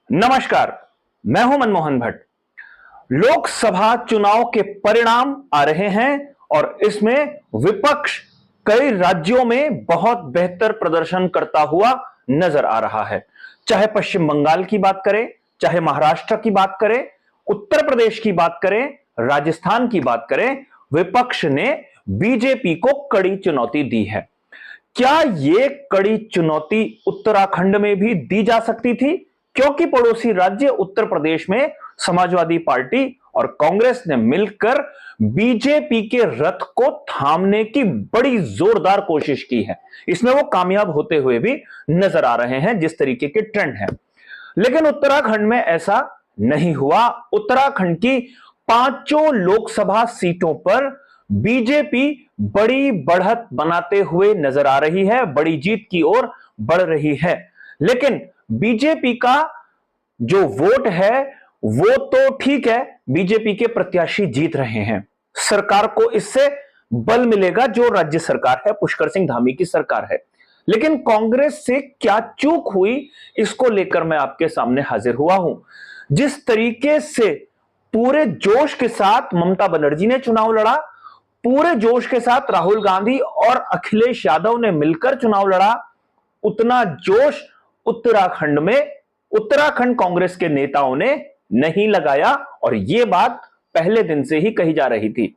नमस्कार। मैं हूं मनमोहन भट्ट। लोकसभा चुनाव के परिणाम आ रहे हैं और इसमें विपक्ष कई राज्यों में बहुत बेहतर प्रदर्शन करता हुआ नजर आ रहा है। चाहे पश्चिम बंगाल की बात करें, चाहे महाराष्ट्र की बात करें, उत्तर प्रदेश की बात करें, राजस्थान की बात करें, विपक्ष ने बीजेपी को कड़ी चुनौती दी है। क्या यह कड़ी चुनौती उत्तराखंड में भी दी जा सकती थी? क्योंकि पड़ोसी राज्य उत्तर प्रदेश में समाजवादी पार्टी और कांग्रेस ने मिलकर बीजेपी के रथ को थामने की बड़ी जोरदार कोशिश की है। इसमें वो कामयाब होते हुए भी नजर आ रहे हैं, जिस तरीके के ट्रेंड है। लेकिन उत्तराखंड में ऐसा नहीं हुआ। उत्तराखंड की पांचों लोकसभा सीटों पर बीजेपी बड़ी बढ़त बनाते हुए नजर आ रही है, बड़ी जीत की ओर बढ़ रही है। लेकिन बीजेपी का जो वोट है वो तो ठीक है, बीजेपी के प्रत्याशी जीत रहे हैं। सरकार को इससे बल मिलेगा, जो राज्य सरकार है, पुष्कर सिंह धामी की सरकार है। लेकिन कांग्रेस से क्या चूक हुई, इसको लेकर मैं आपके सामने हाजिर हुआ हूं। जिस तरीके से पूरे जोश के साथ ममता बनर्जी ने चुनाव लड़ा, पूरे जोश के साथ राहुल गांधी और अखिलेश यादव ने मिलकर चुनाव लड़ा, उतना जोश उत्तराखंड कांग्रेस के नेताओं ने नहीं लगाया। और यह बात पहले दिन से ही कही जा रही थी।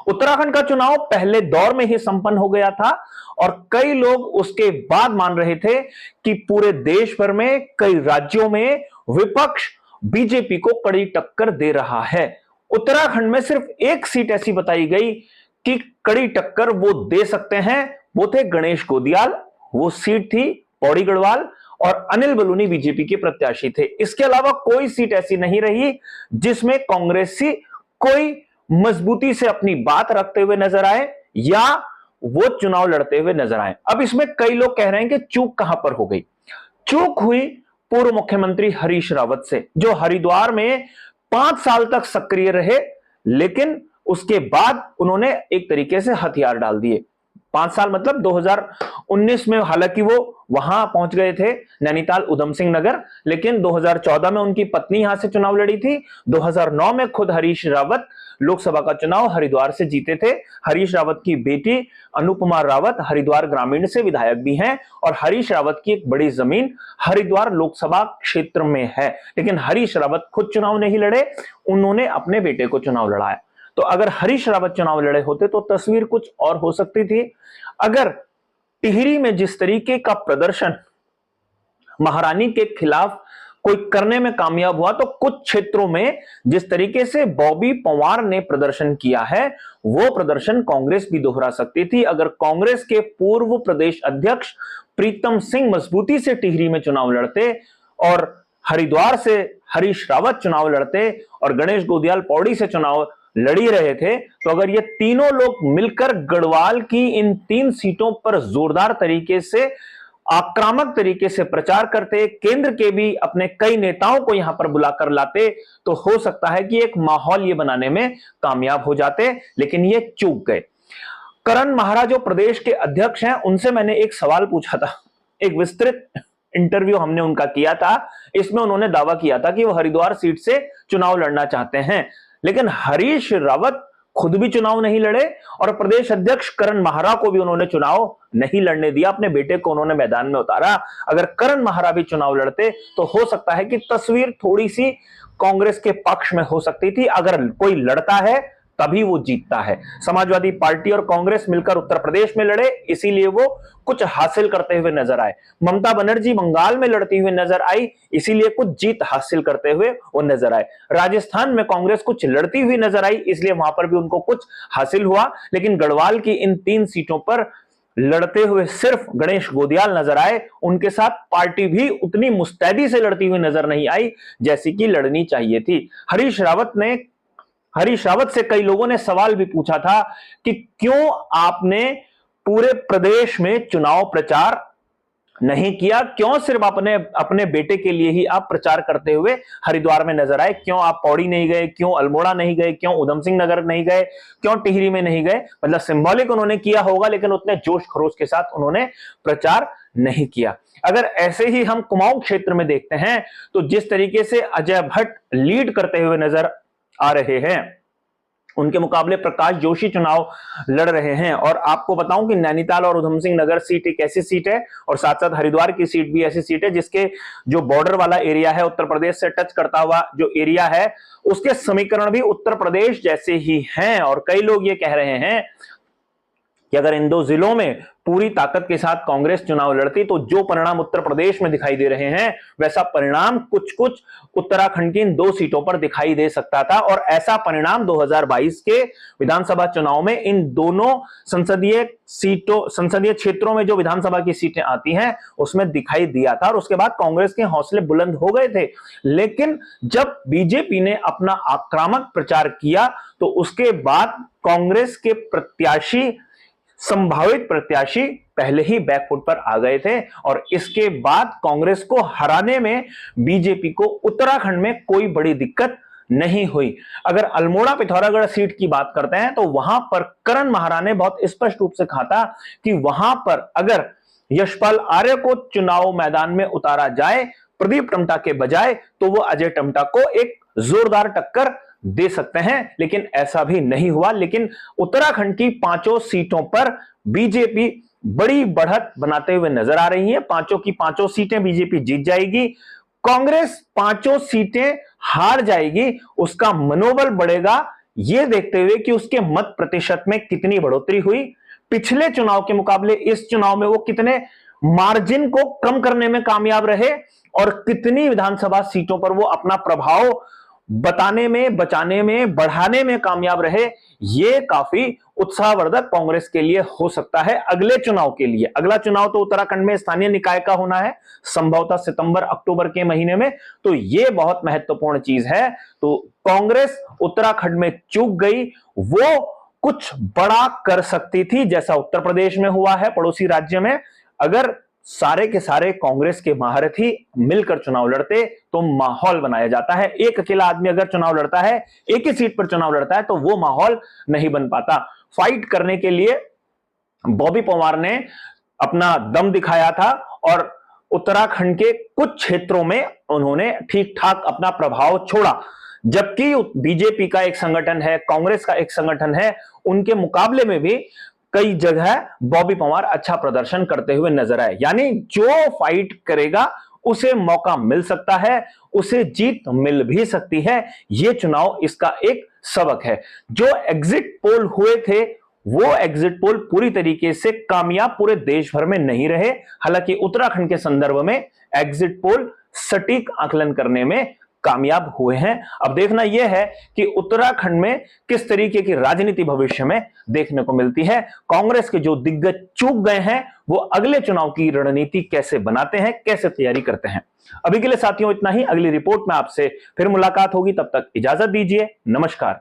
उत्तराखंड का चुनाव पहले दौर में ही संपन्न हो गया था और कई लोग उसके बाद मान रहे थे कि पूरे देश भर में कई राज्यों में विपक्ष बीजेपी को कड़ी टक्कर दे रहा है। उत्तराखंड में सिर्फ एक सीट ऐसी बताई गई कि कड़ी टक्कर वो दे सकते हैं, वो थे गणेश गोदियाल। वो सीट थी पौड़ी गढ़वाल और अनिल बलूनी बीजेपी के प्रत्याशी थे। इसके अलावा कोई सीट ऐसी नहीं रही जिसमें कांग्रेसी कोई मजबूती से अपनी बात रखते हुए नजर आए या वो चुनाव लड़ते हुए नजर आए। अब इसमें कई लोग कह रहे हैं कि चूक कहां पर हो गई। चूक हुई पूर्व मुख्यमंत्री हरीश रावत से, जो हरिद्वार में 5 साल तक सक्रिय रहे, लेकिन उसके बाद उन्होंने एक तरीके से हथियार डाल दिए। 5 साल मतलब 2019 में हालांकि वो वहां पहुंच गए थे, नैनीताल उधम सिंह नगर, लेकिन 2014 में उनकी पत्नी यहां से चुनाव लड़ी थी। 2009 में खुद हरीश रावत लोकसभा का चुनाव हरिद्वार से जीते थे। हरीश रावत की बेटी अनुपमा रावत हरिद्वार ग्रामीण से विधायक भी हैं और हरीश रावत की एक बड़ी जमीन हरिद्वार लोकसभा क्षेत्र में है। लेकिन हरीश रावत खुद चुनाव नहीं लड़े, उन्होंने अपने बेटे को चुनाव लड़ाया। तो अगर हरीश रावत चुनाव लड़े होते तो तस्वीर कुछ और हो सकती थी। अगर टिहरी में जिस तरीके का प्रदर्शन महारानी के खिलाफ कोई करने में कामयाब हुआ, तो कुछ क्षेत्रों में जिस तरीके से बॉबी पंवार ने प्रदर्शन किया है, वो प्रदर्शन कांग्रेस भी दोहरा सकती थी। अगर कांग्रेस के पूर्व प्रदेश अध्यक्ष प्रीतम सिंह मजबूती से टिहरी में चुनाव लड़ते और हरिद्वार से हरीश रावत चुनाव लड़ते और गणेश गोदियाल पौड़ी से चुनाव लड़ी रहे थे, तो अगर ये तीनों लोग मिलकर गढ़वाल की इन 3 सीटों पर जोरदार तरीके से आक्रामक तरीके से प्रचार करते, केंद्र के भी अपने कई नेताओं को यहां पर बुलाकर लाते, तो हो सकता है कि एक माहौल ये बनाने में कामयाब हो जाते। लेकिन ये चूक गए। करण महारा जो प्रदेश के अध्यक्ष हैं, उनसे मैंने एक सवाल पूछा था, एक विस्तृत इंटरव्यू हमने उनका किया था। इसमें उन्होंने दावा किया था कि वो हरिद्वार सीट से चुनाव लड़ना चाहते हैं। लेकिन हरीश रावत खुद भी चुनाव नहीं लड़े और प्रदेश अध्यक्ष करण महारा को भी उन्होंने चुनाव नहीं लड़ने दिया, अपने बेटे को उन्होंने मैदान में उतारा। अगर करण महारा भी चुनाव लड़ते तो हो सकता है कि तस्वीर थोड़ी सी कांग्रेस के पक्ष में हो सकती थी। अगर कोई लड़ता है तभी वो जीतता है। समाजवादी पार्टी और कांग्रेस मिलकर उत्तर प्रदेश में लड़े, इसीलिए वो कुछ हासिल करते हुए नजर आए। ममता बनर्जी बंगाल में लड़ती हुई नजर आई, इसीलिए कुछ जीत हासिल करते हुए वो नजर आए। राजस्थान में कांग्रेस कुछ लड़ती हुई नजर आई, इसलिए वहां पर भी उनको कुछ हासिल हुआ। लेकिन गढ़वाल की इन 3 सीटों पर लड़ते हुए सिर्फ गणेश गोदियाल नजर आए। उनके साथ पार्टी भी उतनी मुस्तैदी से लड़ती हुई नजर नहीं आई जैसी कि लड़नी चाहिए थी। हरीश रावत से कई लोगों ने सवाल भी पूछा था कि क्यों आपने पूरे प्रदेश में चुनाव प्रचार नहीं किया? क्यों सिर्फ अपने अपने बेटे के लिए ही आप प्रचार करते हुए हरिद्वार में नजर आए? क्यों आप पौड़ी नहीं गए? क्यों अल्मोड़ा नहीं गए? क्यों उधम सिंह नगर नहीं गए? क्यों टिहरी में नहीं गए? मतलब सिंबॉलिक उन्होंने किया होगा, लेकिन उतने जोश खरोश के साथ उन्होंने प्रचार नहीं किया। अगर ऐसे ही हम कुमाऊं क्षेत्र में देखते हैं तो जिस तरीके से अजय भट्ट लीड करते हुए नजर आ रहे हैं, उनके मुकाबले प्रकाश जोशी चुनाव लड़ रहे हैं। और आपको बताऊं कि नैनीताल और उधम सिंह नगर सीट एक ऐसी सीट है, और साथ साथ हरिद्वार की सीट भी ऐसी सीट है जिसके जो बॉर्डर वाला एरिया है, उत्तर प्रदेश से टच करता हुआ जो एरिया है, उसके समीकरण भी उत्तर प्रदेश जैसे ही हैं। और कई लोग ये कह रहे हैं कि अगर इन दो जिलों में पूरी ताकत के साथ कांग्रेस चुनाव लड़ती तो जो परिणाम उत्तर प्रदेश में दिखाई दे रहे हैं, वैसा परिणाम कुछ कुछ उत्तराखंड की इन 2 सीटों पर दिखाई दे सकता था। और ऐसा परिणाम 2022 के विधानसभा चुनाव में इन दोनों संसदीय क्षेत्रों में जो विधानसभा की सीटें आती हैं उसमें दिखाई दिया था। और उसके बाद कांग्रेस के हौसले बुलंद हो गए थे। लेकिन जब बीजेपी ने अपना आक्रामक प्रचार किया तो उसके बाद कांग्रेस के प्रत्याशी, संभावित प्रत्याशी पहले ही बैकफुट पर आ गए थे। और इसके बाद कांग्रेस को हराने में बीजेपी को उत्तराखंड में कोई बड़ी दिक्कत नहीं हुई। अगर अल्मोड़ा पिथौरागढ़ सीट की बात करते हैं तो वहां पर करण माहरा ने बहुत स्पष्ट रूप से कहा था कि वहां पर अगर यशपाल आर्य को चुनाव मैदान में उतारा जाए प्रदीप टम्टा के बजाय, तो वो अजय टम्टा को एक जोरदार टक्कर दे सकते हैं। लेकिन ऐसा भी नहीं हुआ। लेकिन उत्तराखंड की 5 सीटों पर बीजेपी बड़ी बढ़त बनाते हुए नजर आ रही है। 5 की 5 सीटें बीजेपी जीत जाएगी। कांग्रेस 5 सीटें हार जाएगी। उसका मनोबल बढ़ेगा यह देखते हुए कि उसके मत प्रतिशत में कितनी बढ़ोतरी हुई। पिछले चुनाव के मुकाबले इस चुनाव में वो कितने मार्जिन को कम करने में कामयाब रहे और कितनी विधानसभा सीटों पर वो अपना प्रभाव बताने में, बचाने में, बढ़ाने में कामयाब रहे। यह काफी उत्साहवर्धक कांग्रेस के लिए हो सकता है अगले चुनाव के लिए। अगला चुनाव तो उत्तराखंड में स्थानीय निकाय का होना है, संभवतः सितंबर अक्टूबर के महीने में। तो यह बहुत महत्वपूर्ण चीज है। तो कांग्रेस उत्तराखंड में चूक गई, वो कुछ बड़ा कर सकती थी, जैसा उत्तर प्रदेश में हुआ है पड़ोसी राज्य में। अगर सारे के सारे कांग्रेस के महारथी मिलकर चुनाव लड़ते तो माहौल बनाया जाता है। एक अकेला आदमी अगर चुनाव लड़ता है, एक ही सीट पर चुनाव लड़ता है, तो वो माहौल नहीं बन पाता। फाइट करने के लिए बॉबी पवार ने अपना दम दिखाया था और उत्तराखंड के कुछ क्षेत्रों में उन्होंने ठीक ठाक अपना प्रभाव छोड़ा। जबकि बीजेपी का एक संगठन है, कांग्रेस का एक संगठन है, उनके मुकाबले में भी कई जगह बॉबी पवार अच्छा प्रदर्शन करते हुए नजर आए। यानी जो फाइट करेगा उसे मौका मिल सकता है, उसे जीत मिल भी सकती है। यह चुनाव इसका एक सबक है। जो एग्जिट पोल हुए थे वो एग्जिट पोल पूरी तरीके से कामयाब पूरे देश भर में नहीं रहे। हालांकि उत्तराखंड के संदर्भ में एग्जिट पोल सटीक आकलन करने में कामयाब हुए हैं। अब देखना यह है कि उत्तराखंड में किस तरीके की राजनीति भविष्य में देखने को मिलती है। कांग्रेस के जो दिग्गज चूक गए हैं वो अगले चुनाव की रणनीति कैसे बनाते हैं, कैसे तैयारी करते हैं। अभी के लिए साथियों इतना ही। अगली रिपोर्ट में आपसे फिर मुलाकात होगी, तब तक इजाजत दीजिए। नमस्कार।